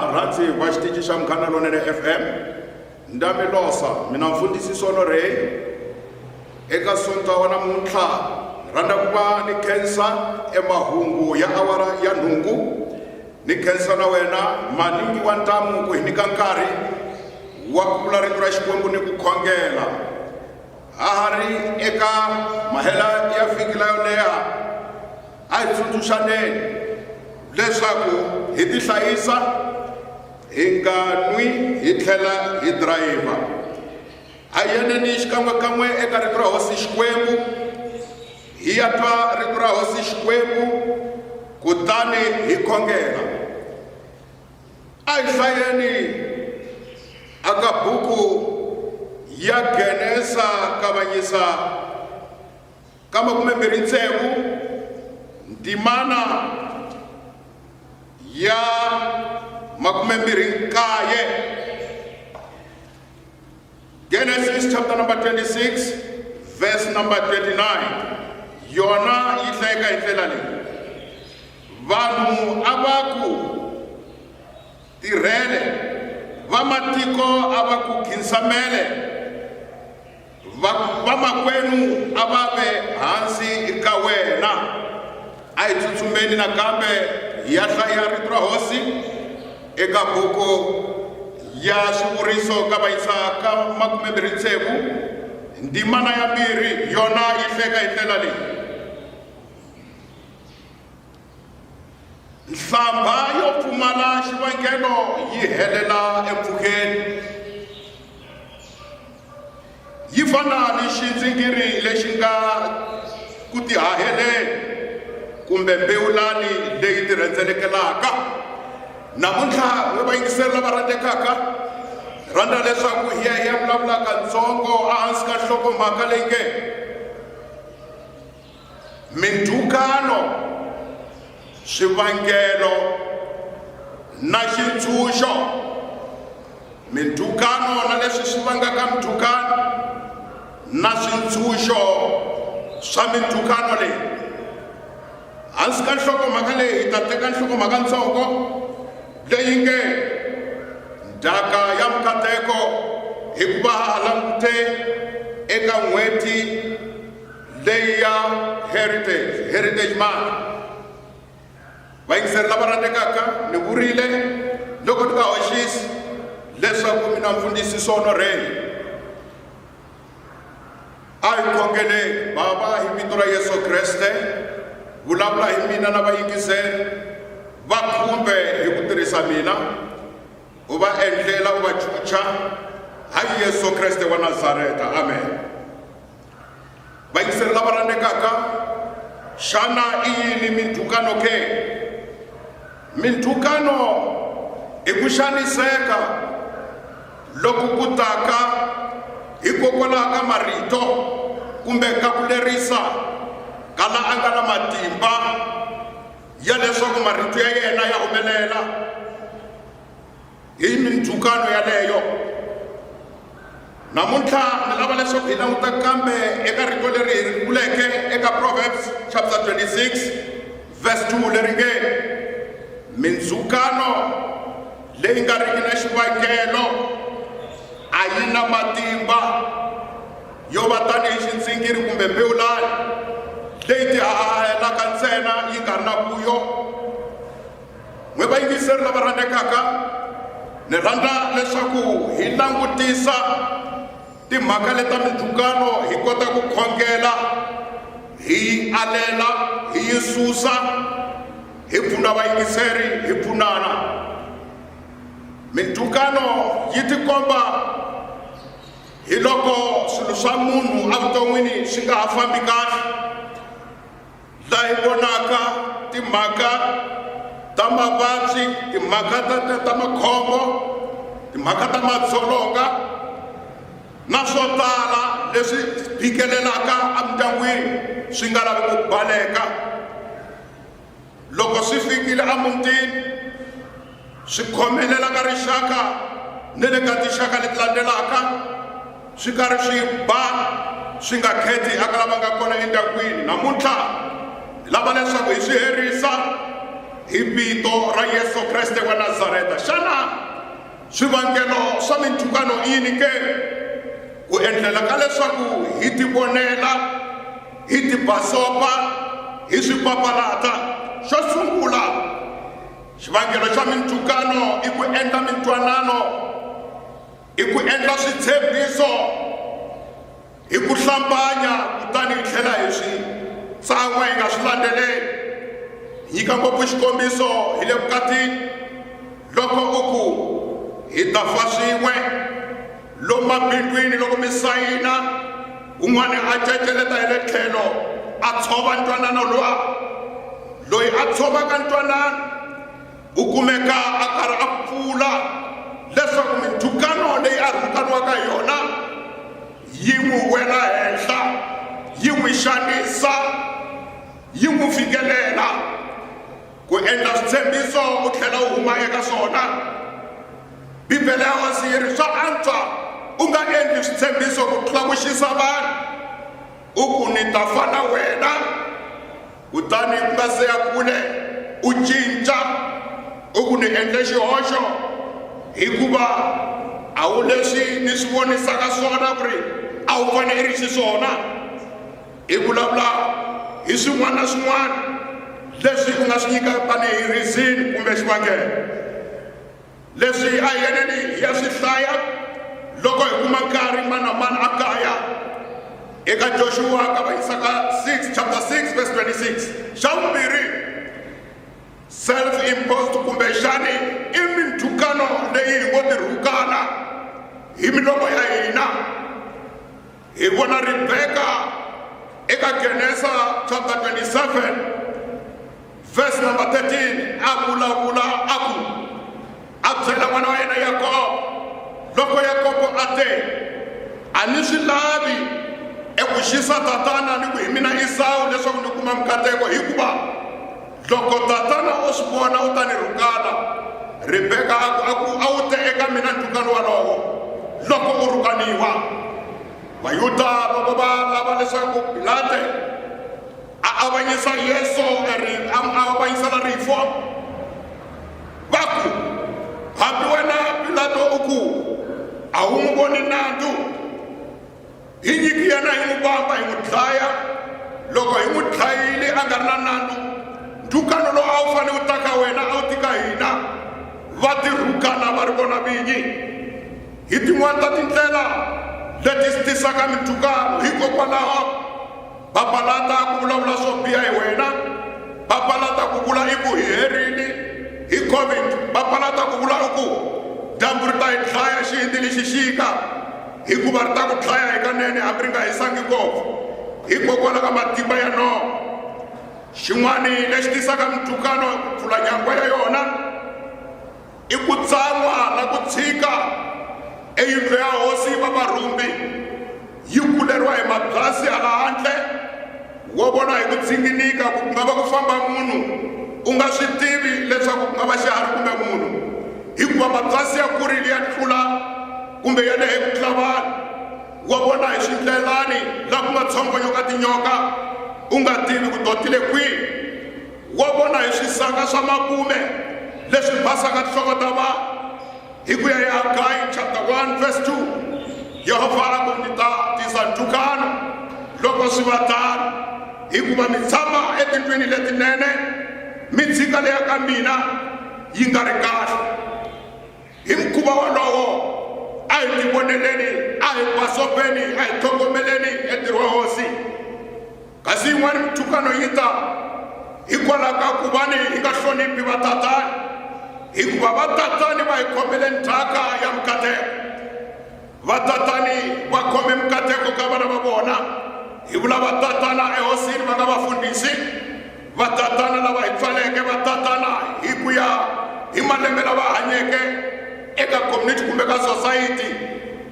varhandzi va xitichi xa Munghana Lonene FM. Ndamilosa mina mfundhisi Sonorei eka sonto wa namuntlha rhandza ku va ni khensa emahungu ya awara ya nhungu. Ni khensa na wena maningi wa ntamu ku hi nyika nkarhi wa ku vula rito ra Xikwembu ni ku khongela. Ahari eka mahela ya fikila yo leha a hi tsundzuxaneni leswaku hi tihlayisa, hi nga nwi, hi tlhela hi dirayivha. A hi yaneni xikan'wekan'we eka rito ra Hosi Xikwembu, hi ya twa rito ra Hosi Xikwembu kutani hi khongela. A hi hlayeni aka buku ya Genesa kavanyisa ka 26 ndimana ya 29. Genesis chapter number 26 verse number 29. Yona yi hlayeka hi ndlela leyi. Vanhu avaku tirhele, vamatiko avaku khinsamele, vamakwenu avave hansi ka wena. A hi tsutsumeni nakambe hi ya hlaya rito ra Hosi eka buku ya Swivuriso kavanyisa ka 26 ndimana ya 2. Yona yi hlayeka hi ndlela leyi. Nhlamba yo pfumala xivangelo yi helela empfhukeni. Yi fana ni xindzingiri lexi nga ku tihaheleni kumbe mbewulani leyi tirhendzelekelaka. Namuntlha we vayingiseri lava rhandzekaka rhandza leswaku hi ya vulavulaka ntsongo ehansi ka nhlokomhaka leyi nge mindhukano, swivangelo na xitshunxo. Mindhukano na leswi swi vangaka mindhukano na switshunxo swa mindhukano leyi. Hansi ka nhlokomhaka leyi hi ta teka nhlokomhaka ntsongo leyi nge ndhaka ya mikateko, hikuva ha langute eka n'hweti leyi ya Heritage Month. Vayingiseri lava rhandzekaka ni vurile loko ti nga hoxisi leswaku mina mfundhisi Sonorei a hi khongeleni Baba hi vito ra Yesu Kreste. Vulavula hi mina na vayingiseri va khumbe hi ku tirhisa mina, u va endlela, u va chucha hi Yesu Kreste wa Nazareta, amen. Vayingiseri lava rhandzekaka, xana i yini mindhukano ke? Mindhukano i ku xaniseka loku ku taka hikokwalaho ka marito kumbe ka ku lerisa ka la a nga na matimba ya leswaku marito ya yena ya humelela. Hi mindhukano yaleyo namuntlha ni lava leswaku hi languta kambe eka rito leri hi ri vuleke eka Proverbs chapter 26 verse 2 leri nge mindzhukano leyi nga riki na xivangelo a yi na matimba yo va tanihi xindzingiri kumbe mbewulani leyi tihahelaka ntsena yi nga ri na vuyo. N'we vayingiseri lava rhandzekaka, ni rhandza leswaku hi langutisa timhaka leta mindhukano hi kota ku khongela, hi alela, hi yi susa, hi pfuna vayingiseri, hi pfunana. Mindhukano yi tikomba hi loko swilo swa munhu evuton'wini swi nga ha fambi kahle, laha hi vonaka timhaka ta mavabyi, timhaka ta makhombo, timhaka ta madzolonga na swo tala leswi phikelelaka emindyangwini swi nga lavi ku baleka. Loko swi fikile emutini swi khomelela ka rixaka ni le ka tinxaka leti landzelaka, swi karhi swi ba swi nga kheti aka lava nga kona endyangwini. Namuntlha lava leswaku hi swi herisa hi vito ra Yesu Kreste wa Nazareta. Xana swivangelo swa mintukano yini ke ku endlela ka leswaku hi ti vonela hi ti basopa hi swi papalata xo sungula xivangelo xa mintukano i ku endla mintwanano i ku endla switshembiso hi ku hlambanya kutani hi tlhela hi swi tsan'wa hi nga swi landzeleli nyika ngopfu xikombiso hi le vukatini loko u ku hi ta fa swin'we lomu mabindwini loko mi sayina un'wana a ceceleta hi le tlhelo a tshova ntwanano loyi a tshovaka ntwanano u kumeka a karhi a pfula leswaku mintukano leyi a rhukaniwaka hi yona yi n'wi wela henhla yi n'wi xanisa yi n'wi fikelela ku endla switshembiso u tlhela u huma eka swona bibele ya hosi yi ri swa antswa u nga endli switshembiso ku tlula ku xisa vanhu u ku ni ta fa na wena kutani ku nga se ya kule u cinca u ku ni endle xihoxo hikuva a wu leswi ni swi vonisaka swona ku ri a wu fane i ri xiswona i vulavula hi swin'wana na swin'wana leswi u nga swi nyika tanihi rizini kumbe xivangelo leswi a yeneni hi ya swi hlaya loko hi kuma nkarhi mani na mani a kaya eka Joshua ka va yisaka chapter 6 verse 26 xa vumbirhi self-imposed kumbexani i mintukano leyi hi ngo ti rhukana hi milomo ya hina hi vona Rebeka eka Genesis chapter 27 verse number 13 a vulavula a ku a byela n'wana wa yena Yakobo loko Yakobo a te a ni swi lavi eku xisa tatana ni ku hi mina Esau leswaku ni kuma mikateko hikuva loko tatana o swi vona u ta ni rhukana Rebeka a wu te eka mina ntukano walowo loko u rhukaniwa Vayuda loko va lava leswaku Pilate a avanyisa Yesu a avanyisa na rifo va ku hambi wena Pilato u ku a wu n'wi voni nandzu hi nyiki yena hi n'wi vamba hi n'wi dlaya loko hi n'wi dlayile a nga ri na nandzu ntukano lowu a wu fane wu taka wena a wu tika hina va ti rhukana va ri vona vinyi hi tin'wana ta tindlela leti swi tisaka mintukano hikokwalaho papalata ku vulavula swo biha hi wena papalata ku vula i ku hi herile hi COVID papalata ku vula i ku dyambu ri ta hi dlaya xihindi lexi xika hikuva ri ta ku dlaya hikanene hambi ri nga hisangi ngopfu hikokwalaho ka matimba ya noho xin'wani lexi tisaka mintukano ku pfula nyangwa ya yona i ku tsan'wa na ku tshika eyindlu ya hosi va varhumbi yi kuleriwa hi mabyasi hala handle wo vona hi ku dzinginika ku nga va ku famba munhu u nga swi tivi leswaku ku nga va xiharhi kumbe munhu hikuva mabyasi ya kurile ya tlula kumbe ya le he ku tlula vanhu wo vona hi swindlelani laha ku nga tshongonyo ka tinyoka u nga tivi ku dotile kwihi wo vona hi swisaka swa makume leswi basaka tinhloko ta vanhu hi ku ya hi Hagai chapter 1 verse 2 Yehova a ku ni ta tisa ntukano loko swi va tano hikuva mi tshama etindlwini letinene mi tshika leya ka mina yi nga ri kahle hi mukhuva wolowo a hi ti voneleni a hi basopeni a hi tlhogomeleni entirho wa hosi kasi yin'wana mintukano yi ta hikwalaho ka ku va ni hi nga hloniphi vatatani hikuva vatatani va hi khomele ndzhaka ya mikateko vatatani va khome mikateko ka vana va vona hi vula vatatana ehosini va nga vafundhisi vatatana lava hi tswaleke vatatana hi ku ya hi malembe lava hanyeke eka community kumbe ka society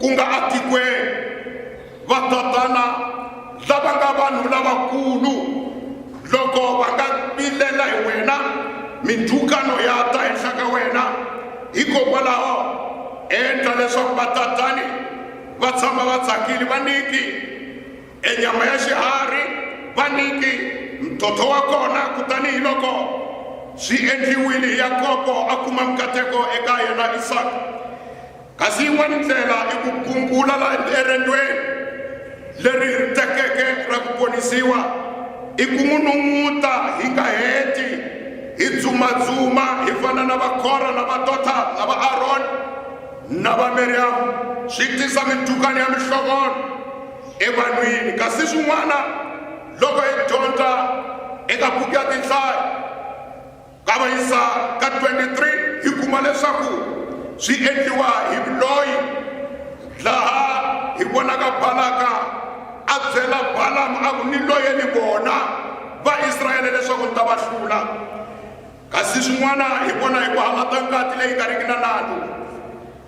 ku nga atikweni vatatana lava nga vanhu lavakulu loko va nga vilela hi wena mintukano ya ta henhla ka wena hikokwalaho endla leswaku vatatani va tshama va tsakile va niki enyama ya xiharhi va niki mtotho wa kona kutani hi loko swi endliwile hi Yakobo a kuma mikateko eka yena Isaka kasi yin'wana ndlela i ku gungula la erendweni leri tekeke ra ku ponisiwa i ku n'wi nun'uta hi nga heti hi dzumadzuma hi fana na vakhora na vadota na va Aaron na va Miriam swi tisa mintukano ya mihlovono evanhwini. Kasi swin'wana loko hi dyondza eka buku ya tinhlayo ka Vayisa ka 23 hi kuma leswaku swi endliwa hi loyi laha hi vonaka Balaka a byela Balaam a ku ni loye ni vona va Israyele leswaku ni ta va hlula. Kasi swin'wana hi vona hi ku halata ngati leyi nga riki na nandzu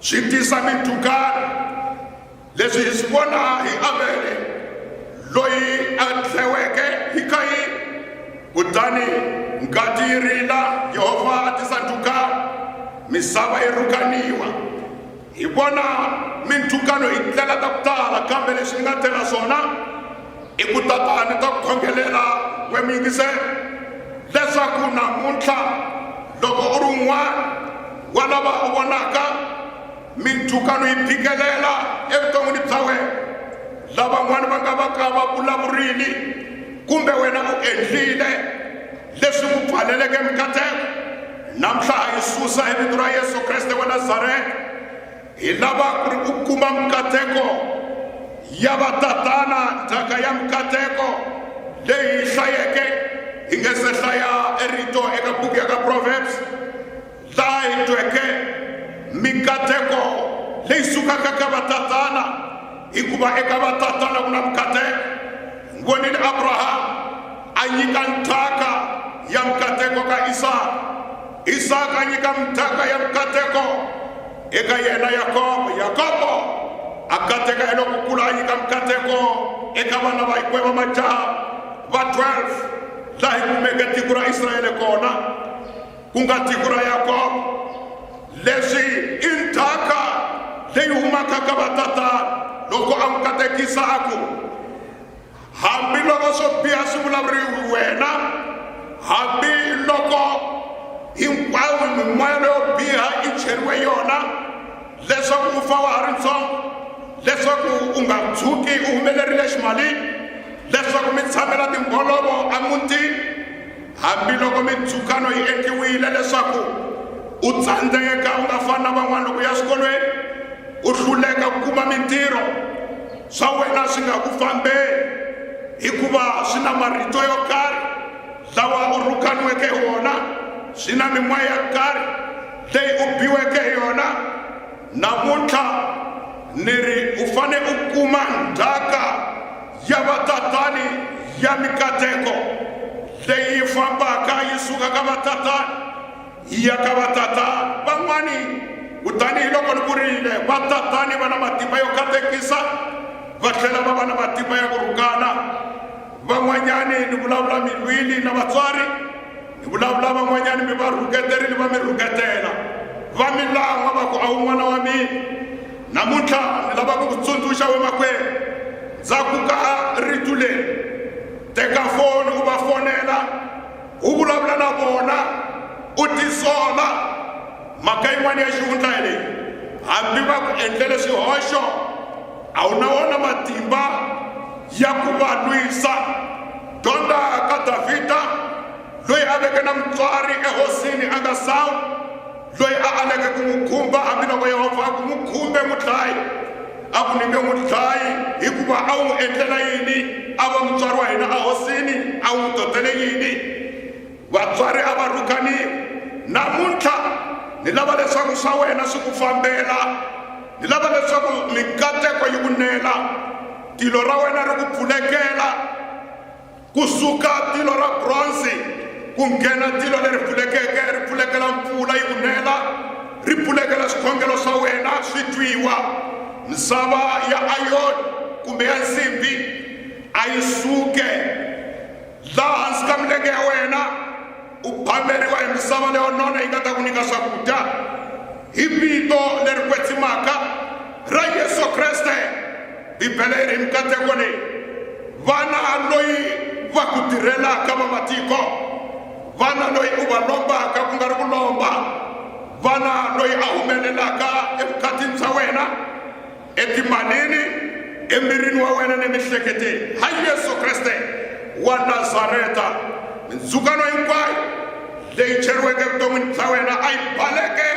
swi tisa mintukano. Leswi hi swi vona hi Abele loyi a dleweke hi Kayini, kutani ngati yi rila Yehova a tisa ntukano misava yi rhukaniwa. Hi vona mintukano hi tindlela ta ku tala, kambe leswi ni nga tela swona i ku tatani ta ku khongelela kwemiyingiselo leswaku namuntlha loko u ri un'wana wa lava u vonaka mintukano yi phikelela evuton'wini bya wena, lavan'wana va nga va ka va vulavurile kumbe wena u endlile leswi ku pfaleleke mikateko, namuntlha hi susa hi vito ra Yesu Kreste wa Nazareta. Hi lava ku ri ku kuma mikateko ya vatatana, ndzhaka ya mikateko leyi hi hlayeke hi nge se hlaya erito eka buku ya ka Proverbs laha hi tweke mikateko leyi sukaka ka vatatana, hikuva eka vatatana ku na mikateko. Vonile Abraham a nyika nthaka ya mikateko ka Isaka, Isaka a nyika nthaka ya mikateko eka yena Yakobo a kateka eloko kula a nyika mikateko eka vana va hikwe va majaha va 12 laha hi kumeke tiko ra Israyele kona ku nga tiko ra Yakobo. Leswi i nthaka leyi humaka ka vatatana loko a n'wi katekisa a ku hambiloko swo biha swi vulavuriwi wena, hambiloko hinkwawo mimoya leyo biha i cheriwe yona leswaku u fa wa ha ri ntsongo, leswaku u nga tshuki u humelerile ximalini, leswaku mi tshamela timbolovo emutini, hambiloko mintsukano yi endliwile leswaku u tsandzeka u nga fani na van'wana loko ya xikolweni, u hluleka ku kuma mintirho, swa wena swi nga ku fambeli hikuva swi na marito yo karhi lawa u rhukaniweke hi wona, swi na mimoya ya karhi leyi u biweke hi yona. Namuntlha ni ri u fane u kuma ndzhaka ya vatatani ya mikateko leyi fambaka yi suka ka vatatani yi ya ka vatatani van'wani. Kutani hi loko ni vurile vatatani va na matimba yo katekisa, va tlhela va va na matimba ya ku rhukana. Van'wanyani ni vulavula mi lwile na vatswari, ni vulavula van'wanyani mi va rhuketerile va mi rhuketela, va mi lan'wa va ku a wu n'wana wa mina. Namuntlha ni lava ku tsundzuxa we makwenu, ndzhaku ka rito leri teka foni u va fonela u vulavula na vona u tisola. Mhaka yin'wana ya xihundla leyi, hambi va ku endlele swihoxo a wu na wona matimba ya ku va lwisa. Dyondza ka Davhida loyi a veke na mutswari ehosini a nga sawi, loyi a aleke ku n'wi khumba hambiloko Yehova a ku n'wi khumbe mudlayi, a ku nyike mudlayi hikuva a wu n'wi endlela yini, a va mutswari wa hina ehosini a wu n'wi totele yini. Vatswari a va rhukaniwa. Namuntlha ni lava leswaku swa wena swi ku fambela, ni lava leswaku mikateko yi ku nela, tilo ra wena ri ku pfulekela, kusuka tilo ra bronze ku nghena tilo leri pfulekeke, ri pfulekela mpfula yi ku nela, ri pfulekela swikhongelo swa wena swi twiwa. Misava ya ayoni kumbe ya nsimbi a yi suke laha hansi ka milenge ya wena, u phameriwa hi misava leyo nona yi nga ta ku nyika swakudya hi vito leri kwetsimaka ra Yesu Kreste. Bibele yi ri mikateko leyi, vana loyi va ku tirhelaka va matiko, vana loyi u va lombaka ku nga ri ku lomba, vana loyi a humelelaka evukatini bya wena, etimalini, emirini wa wena ni mihleketeni. Ha Yesu Kriste wa Nazareta, mindzukano hinkwayo leyi cheriweke evuton'wini bya wena a yi baleke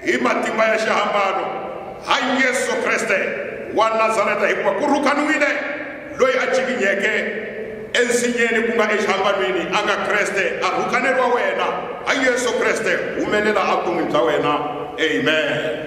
hi matimba ya xihambano. Ha Yesu Kriste wa Nazareta, hikuva ku rhukaniwile loyi a cikinyeke ensinyeni ku nga exihambanweni a nga Kreste, a rhukaneriwa wena. Ha Yesu Kriste humelela a vuton'wini bya wena. Amen.